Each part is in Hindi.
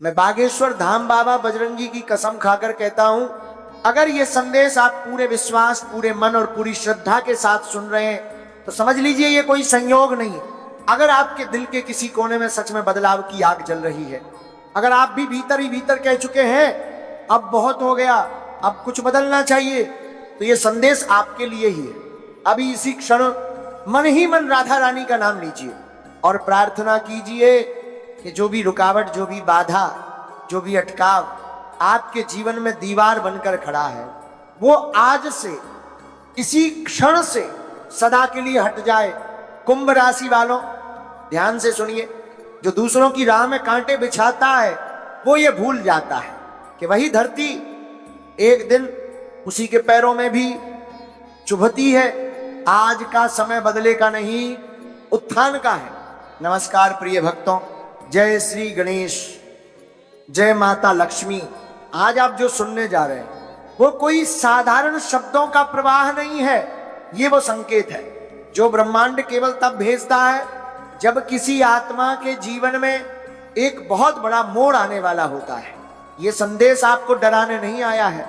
मैं बागेश्वर धाम बाबा बजरंगी की कसम खाकर कहता हूं, अगर ये संदेश आप पूरे विश्वास, पूरे मन और पूरी श्रद्धा के साथ सुन रहे हैं तो समझ लीजिए ये कोई संयोग नहीं। अगर आपके दिल के किसी कोने में सच में बदलाव की आग जल रही है, अगर आप भी भीतर ही भीतर कह चुके हैं अब बहुत हो गया, अब कुछ बदलना चाहिए, तो ये संदेश आपके लिए ही है। अभी इसी क्षण मन ही मन राधा रानी का नाम लीजिए और प्रार्थना कीजिए कि जो भी रुकावट, जो भी बाधा, जो भी अटकाव आपके जीवन में दीवार बनकर खड़ा है, वो आज से, इसी क्षण से सदा के लिए हट जाए। कुंभ राशि वालों ध्यान से सुनिए, जो दूसरों की राह में कांटे बिछाता है वो ये भूल जाता है कि वही धरती एक दिन उसी के पैरों में भी चुभती है। आज का समय बदले का नहीं, उत्थान का है। नमस्कार प्रिय भक्तों, जय श्री गणेश, जय माता लक्ष्मी। आज आप जो सुनने जा रहे हैं वो कोई साधारण शब्दों का प्रवाह नहीं है, ये वो संकेत है जो ब्रह्मांड केवल तब भेजता है जब किसी आत्मा के जीवन में एक बहुत बड़ा मोड़ आने वाला होता है। ये संदेश आपको डराने नहीं आया है,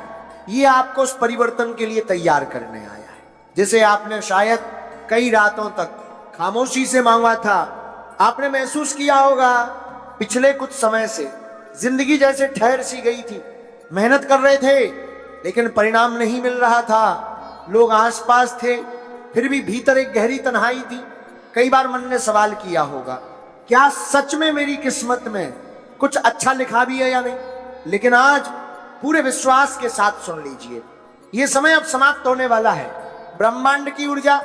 ये आपको उस परिवर्तन के लिए तैयार करने आया है जिसे आपने शायद कई रातों तक खामोशी से मांगा था। आपने महसूस किया होगा पिछले कुछ समय से जिंदगी जैसे ठहर सी गई थी, मेहनत कर रहे थे लेकिन परिणाम नहीं मिल रहा था, लोग आसपास थे फिर भी भीतर एक गहरी तन्हाई थी। कई बार मन ने सवाल किया होगा, क्या सच में मेरी किस्मत में कुछ अच्छा लिखा भी है या नहीं? लेकिन आज पूरे विश्वास के साथ सुन लीजिए, यह समय अब समाप्त होने वाला है। ब्रह्मांड की ऊर्जा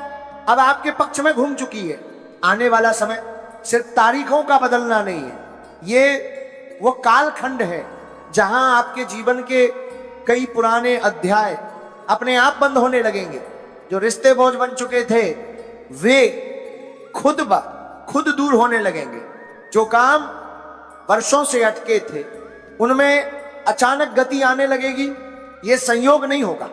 अब आपके पक्ष में घूम चुकी है। आने वाला समय सिर्फ तारीखों का बदलना नहीं है, ये वो कालखंड है जहां आपके जीवन के कई पुराने अध्याय अपने आप बंद होने लगेंगे। जो रिश्ते बोझ बन चुके थे वे खुद दूर होने लगेंगे। जो काम वर्षों से अटके थे उनमें अचानक गति आने लगेगी। ये संयोग नहीं होगा,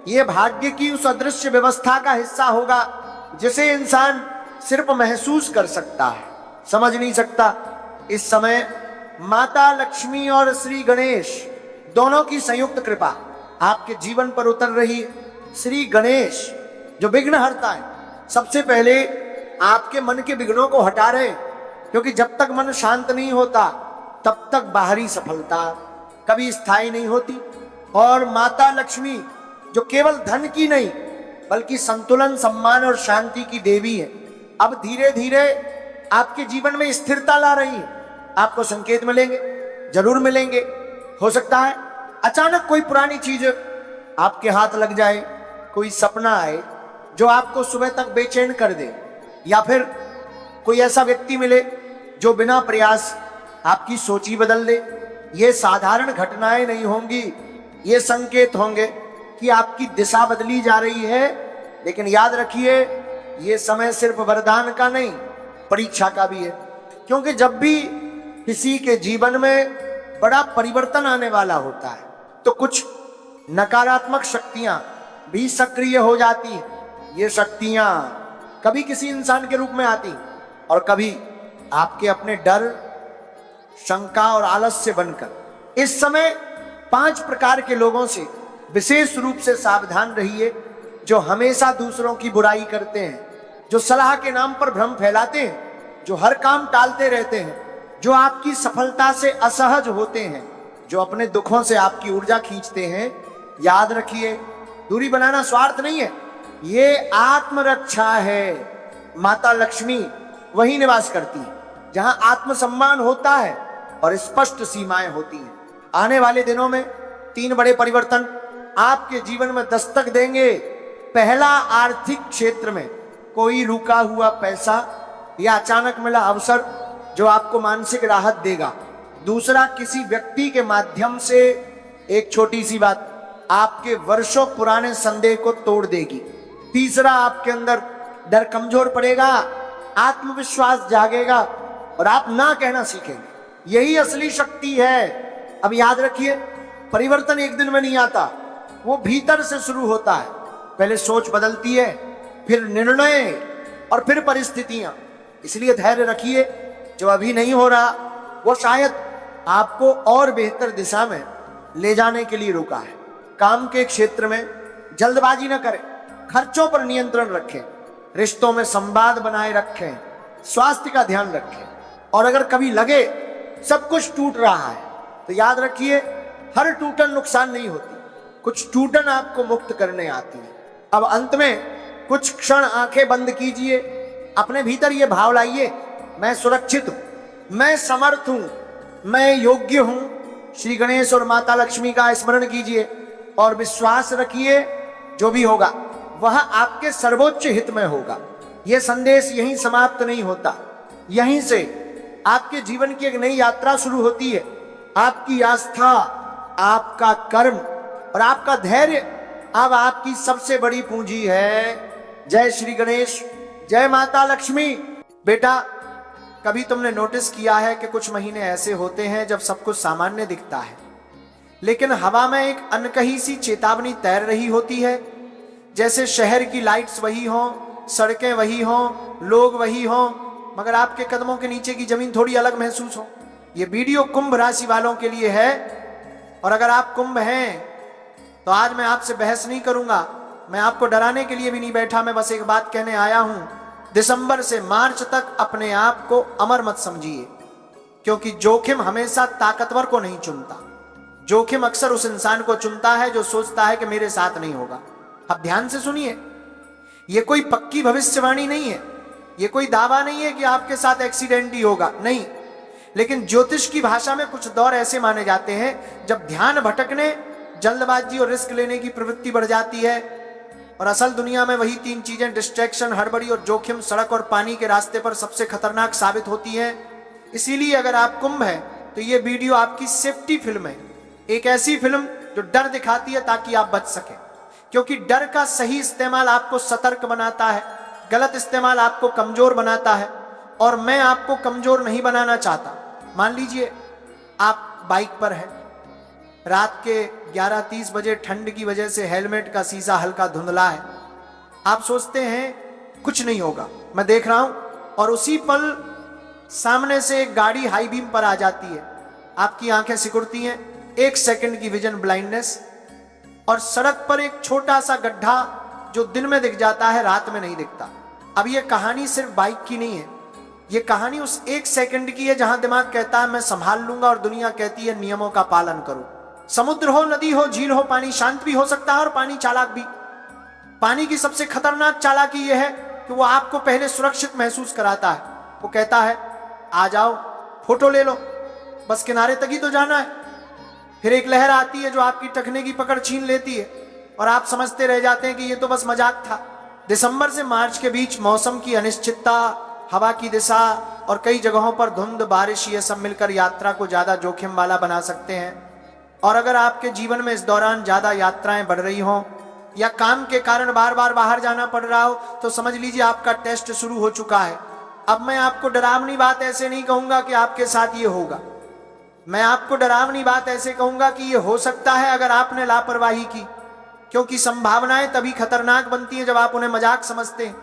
ये भाग्य की उस अदृश्य व्यवस्था का हिस्सा होगा जिसे इंसान सिर्फ महसूस कर सकता है, समझ नहीं सकता। इस समय माता लक्ष्मी और श्री गणेश दोनों की संयुक्त कृपा आपके जीवन पर उतर रही है। श्री गणेश जो विघ्न हरता है, सबसे पहले आपके मन के विघ्नों को हटा रहे, क्योंकि जब तक मन शांत नहीं होता तब तक बाहरी सफलता कभी स्थायी नहीं होती। और माता लक्ष्मी जो केवल धन की नहीं बल्कि संतुलन, सम्मान और शांति की देवी है, अब धीरे धीरे आपके जीवन में स्थिरता ला रही है। आपको संकेत मिलेंगे, जरूर मिलेंगे। हो सकता है अचानक कोई पुरानी चीज आपके हाथ लग जाए, कोई सपना आए जो आपको सुबह तक बेचैन कर दे, या फिर कोई ऐसा व्यक्ति मिले जो बिना प्रयास आपकी सोच ही बदल दे। ये साधारण घटनाएं नहीं होंगी, ये संकेत होंगे कि आपकी दिशा बदली जा रही है। लेकिन याद रखिए, ये समय सिर्फ वरदान का नहीं, परीक्षा का भी है। क्योंकि जब भी किसी के जीवन में बड़ा परिवर्तन आने वाला होता है तो कुछ नकारात्मक शक्तियां भी सक्रिय हो जाती हैं। ये शक्तियां कभी किसी इंसान के रूप में आती और कभी आपके अपने डर, शंका और आलस्य बनकर। इस समय 5 प्रकार के लोगों से विशेष रूप से सावधान रहिए, जो हमेशा दूसरों की बुराई करते हैं, जो सलाह के नाम पर भ्रम फैलाते हैं, जो हर काम टालते रहते हैं, जो आपकी सफलता से असहज होते हैं, जो अपने दुखों से आपकी ऊर्जा खींचते हैं। याद रखिए, दूरी बनाना स्वार्थ नहीं है, ये आत्मरक्षा है। माता लक्ष्मी वही निवास करती है जहां आत्मसम्मान होता है और स्पष्ट सीमाएं होती हैं। आने वाले दिनों में 3 बड़े परिवर्तन आपके जीवन में दस्तक देंगे। पहला, आर्थिक क्षेत्र में कोई रुका हुआ पैसा या अचानक मिला अवसर जो आपको मानसिक राहत देगा। दूसरा, किसी व्यक्ति के माध्यम से एक छोटी सी बात आपके वर्षों पुराने संदेह को तोड़ देगी। तीसरा, आपके अंदर डर कमजोर पड़ेगा, आत्मविश्वास जागेगा और आप ना कहना सीखेंगे। यही असली शक्ति है। अब याद रखिए, परिवर्तन एक दिन में नहीं आता, वो भीतर से शुरू होता है। पहले सोच बदलती है, फिर निर्णय और फिर परिस्थितियां। इसलिए धैर्य रखिए, जो अभी नहीं हो रहा वो शायद आपको और बेहतर दिशा में ले जाने के लिए रुका है। काम के क्षेत्र में जल्दबाजी न करें, खर्चों पर नियंत्रण रखें, रिश्तों में संवाद बनाए रखें, स्वास्थ्य का ध्यान रखें। और अगर कभी लगे सब कुछ टूट रहा है तो याद रखिए, हर टूटन नुकसान नहीं होती, कुछ टूटन आपको मुक्त करने आती है। अब अंत में कुछ क्षण आंखें बंद कीजिए, अपने भीतर ये भाव लाइए, मैं सुरक्षित हूं, मैं समर्थ हूं, मैं योग्य हूं। श्री गणेश और माता लक्ष्मी का स्मरण कीजिए और विश्वास रखिए जो भी होगा वह आपके सर्वोच्च हित में होगा। यह संदेश यहीं समाप्त नहीं होता, यहीं से आपके जीवन की एक नई यात्रा शुरू होती है। आपकी आस्था, आपका कर्म और आपका धैर्य अब आपकी सबसे बड़ी पूंजी है। जय श्री गणेश, जय माता लक्ष्मी। बेटा, कभी तुमने नोटिस किया है कि कुछ महीने ऐसे होते हैं जब सब कुछ सामान्य दिखता है, लेकिन हवा में एक अनकही सी चेतावनी तैर रही होती है, जैसे शहर की लाइट्स वही हों, सड़कें वही हों, लोग वही हों, मगर आपके कदमों के नीचे की जमीन थोड़ी अलग महसूस हो। यह वीडियो कुंभ राशि वालों के लिए है, और अगर आप कुंभ हैं तो आज मैं आपसे बहस नहीं करूंगा, मैं आपको डराने के लिए भी नहीं बैठा, मैं बस एक बात कहने आया हूं। दिसंबर से मार्च तक अपने आप को अमर मत समझिए, क्योंकि जोखिम हमेशा ताकतवर को नहीं चुनता। जोखिम अक्सर उस इंसान को चुनता है जो सोचता है कि मेरे साथ नहीं होगा। अब ध्यान से सुनिए, यह कोई पक्की भविष्यवाणी नहीं है, यह कोई दावा नहीं है कि आपके साथ एक्सीडेंट ही होगा, नहीं। लेकिन ज्योतिष की भाषा में कुछ दौर ऐसे माने जाते हैं जब ध्यान भटकने, जल्दबाजी और रिस्क लेने की प्रवृत्ति बढ़ जाती है। और असल दुनिया में वही तीन चीजें, डिस्ट्रैक्शन, हड़बड़ी और जोखिम, सड़क और पानी के रास्ते पर सबसे खतरनाक साबित होती हैं। इसीलिए अगर आप कुंभ है तो ये वीडियो आपकी सेफ्टी फिल्म है, एक ऐसी फिल्म जो डर दिखाती है ताकि आप बच सके। क्योंकि डर का सही इस्तेमाल आपको सतर्क बनाता है, गलत इस्तेमाल आपको कमजोर बनाता है, और मैं आपको कमजोर नहीं बनाना चाहता। मान लीजिए आप बाइक पर हैं, रात के 11:30 बजे ठंड की वजह से हेलमेट का शीशा हल्का धुंधला है, आप सोचते हैं कुछ नहीं होगा, मैं देख रहा हूं, और उसी पल सामने से एक गाड़ी हाई बीम पर आ जाती है, आपकी आंखें सिकुड़ती हैं, 1 सेकंड की विजन ब्लाइंडनेस, और सड़क पर एक छोटा सा गड्ढा जो दिन में दिख जाता है रात में नहीं दिखता। अब यह कहानी सिर्फ बाइक की नहीं है, यह कहानी उस 1 सेकंड की है जहां दिमाग कहता है मैं संभाल लूंगा और दुनिया कहती है नियमों का पालन करो। समुद्र हो, नदी हो, झील हो, पानी शांत भी हो सकता है और पानी चालाक भी। पानी की सबसे खतरनाक चालाकी यह है कि वो आपको पहले सुरक्षित महसूस कराता है। वो कहता है आ जाओ, फोटो ले लो, बस किनारे तक ही तो जाना है। फिर एक लहर आती है जो आपकी टखने की पकड़ छीन लेती है और आप समझते रह जाते हैं कि ये तो बस मजाक था। दिसंबर से मार्च के बीच मौसम की अनिश्चितता, हवा की दिशा और कई जगहों पर धुंध, बारिश, ये सब मिलकर यात्रा को ज्यादा जोखिम वाला बना सकते हैं। और अगर आपके जीवन में इस दौरान ज्यादा यात्राएं बढ़ रही हों या काम के कारण बार बार बाहर जाना पड़ रहा हो तो समझ लीजिए आपका टेस्ट शुरू हो चुका है। अब मैं आपको डरावनी बात ऐसे नहीं कहूंगा कि आपके साथ ये होगा, मैं आपको डरावनी बात ऐसे कहूंगा कि ये हो सकता है अगर आपने लापरवाही की, क्योंकि संभावनाएं तभी खतरनाक बनती हैं जब आप उन्हें मजाक समझते हैं।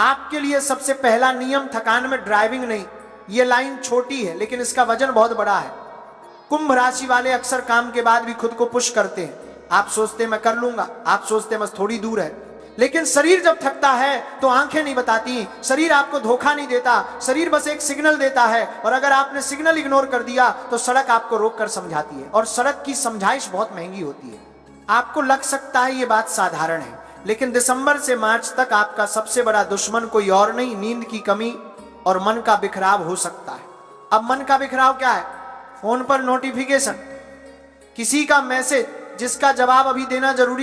आपके लिए सबसे पहला नियम थकान में ड्राइविंग नहीं। ये लाइन छोटी है लेकिन इसका वजन बहुत बड़ा है। कुंभ राशि वाले अक्सर काम के बाद भी खुद को पुश करते हैं। आप सोचते हैं मैं कर लूंगा, आप सोचते हैं बस थोड़ी दूर है, लेकिन शरीर जब थकता है तो आंखें नहीं बताती, शरीर आपको धोखा नहीं देता, शरीर बस एक सिग्नल देता है, और अगर आपने सिग्नल इग्नोर कर दिया तो सड़क आपको रोक कर समझाती है, और सड़क की समझाइश बहुत महंगी होती है। आपको लग सकता है ये बात साधारण है, लेकिन दिसंबर से मार्च तक आपका सबसे बड़ा दुश्मन कोई और नहीं, नींद की कमी और मन का बिखराव हो सकता है। अब मन का बिखराव क्या है? फोन पर नोटिफिकेशन, किसी का मैसेज जिसका जवाब अभी देना जरूरी